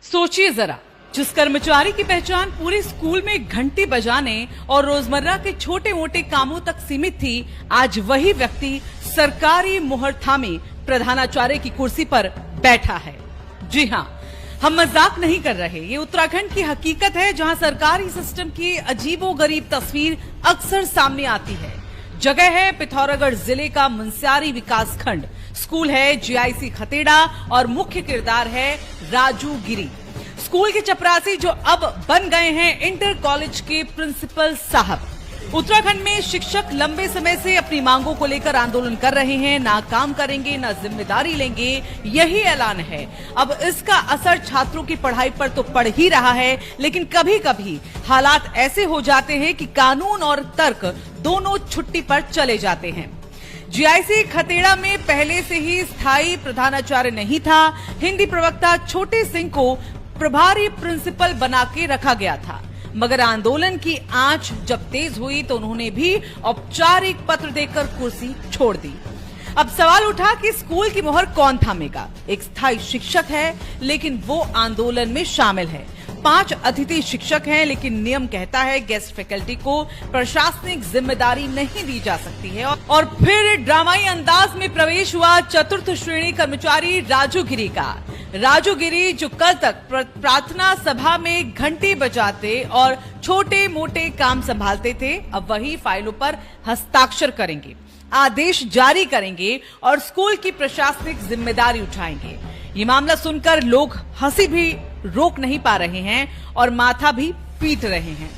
सोचिए जरा, जिस कर्मचारी की पहचान पूरे स्कूल में घंटी बजाने और रोजमर्रा के छोटे मोटे कामों तक सीमित थी, आज वही व्यक्ति सरकारी मुहर थामे प्रधानाचार्य की कुर्सी पर बैठा है। जी हाँ, हम मजाक नहीं कर रहे, ये उत्तराखंड की हकीकत है, जहां सरकारी सिस्टम की अजीबोगरीब तस्वीर अक्सर सामने आती है। जगह है पिथौरागढ़ जिले का मुनस्यारी विकास खंड। स्कूल है जीआईसी खतेड़ा और मुख्य किरदार है राजू गिरी। स्कूल के चपरासी जो अब बन गए हैं इंटर कॉलेज के प्रिंसिपल साहब। उत्तराखंड में शिक्षक लंबे समय से अपनी मांगों को लेकर आंदोलन कर रहे हैं। ना काम करेंगे, ना जिम्मेदारी लेंगे, यही ऐलान है। अब इसका असर छात्रों की पढ़ाई पर तो पड़ ही रहा है, लेकिन कभी कभी हालात ऐसे हो जाते हैं कि कानून और तर्क दोनों छुट्टी पर चले जाते हैं। जीआईसी खतेड़ा में पहले से ही स्थायी प्रधानाचार्य नहीं था। हिंदी प्रवक्ता छोटे सिंह को प्रभारी प्रिंसिपल बना के रखा गया था, मगर आंदोलन की आंच जब तेज हुई तो उन्होंने भी औपचारिक पत्र देकर कुर्सी छोड़ दी। अब सवाल उठा कि स्कूल की मोहर कौन थामेगा। एक स्थायी शिक्षक है, लेकिन वो आंदोलन में शामिल है। 5 अतिथि शिक्षक हैं, लेकिन नियम कहता है गेस्ट फैकल्टी को प्रशासनिक जिम्मेदारी नहीं दी जा सकती है। और फिर ड्रामाई अंदाज में प्रवेश हुआ चतुर्थ श्रेणी कर्मचारी राजू गिरी का। राजू गिरी जो कल तक प्रार्थना सभा में घंटी बजाते और छोटे मोटे काम संभालते थे, अब वही फाइलों पर हस्ताक्षर करेंगे, आदेश जारी करेंगे और स्कूल की प्रशासनिक जिम्मेदारी उठाएंगे। ये मामला सुनकर लोग हंसी भी रोक नहीं पा रहे हैं और माथा भी पीट रहे हैं।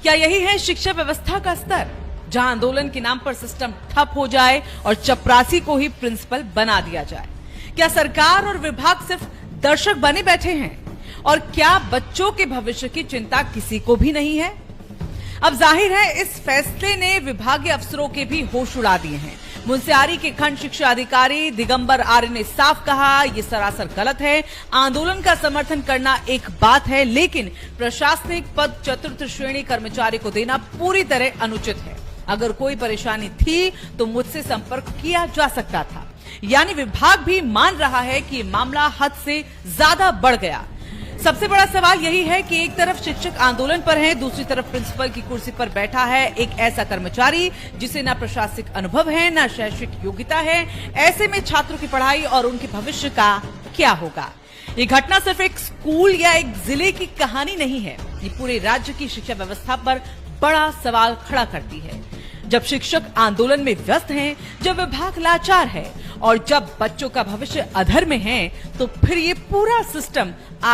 क्या यही है शिक्षा व्यवस्था का स्तर, जहां आंदोलन के नाम पर सिस्टम ठप हो जाए और चपरासी को ही प्रिंसिपल बना दिया जाए? क्या सरकार और विभाग सिर्फ दर्शक बने बैठे हैं? और क्या बच्चों के भविष्य की चिंता किसी को भी नहीं है? अब जाहिर है इस फैसले ने विभागीय अफसरों के भी होश उड़ा दिए हैं। मुनस्यारी के खंड शिक्षा अधिकारी दिगंबर आर्य ने साफ कहा, ये सरासर गलत है। आंदोलन का समर्थन करना एक बात है, लेकिन प्रशासनिक पद चतुर्थ श्रेणी कर्मचारी को देना पूरी तरह अनुचित है। अगर कोई परेशानी थी तो मुझसे संपर्क किया जा सकता था। यानी विभाग भी मान रहा है कि मामला हद से ज्यादा बढ़ गया। सबसे बड़ा सवाल यही है कि एक तरफ शिक्षक आंदोलन पर है, दूसरी तरफ प्रिंसिपल की कुर्सी पर बैठा है एक ऐसा कर्मचारी जिसे ना प्रशासनिक अनुभव है, ना शैक्षिक योग्यता है। ऐसे में छात्रों की पढ़ाई और उनके भविष्य का क्या होगा? ये घटना सिर्फ एक स्कूल या एक जिले की कहानी नहीं है, ये पूरे राज्य की शिक्षा व्यवस्था पर बड़ा सवाल खड़ा करती है। जब शिक्षक आंदोलन में व्यस्त हैं, जब विभाग लाचार है और जब बच्चों का भविष्य अधर में है, तो फिर ये पूरा सिस्टम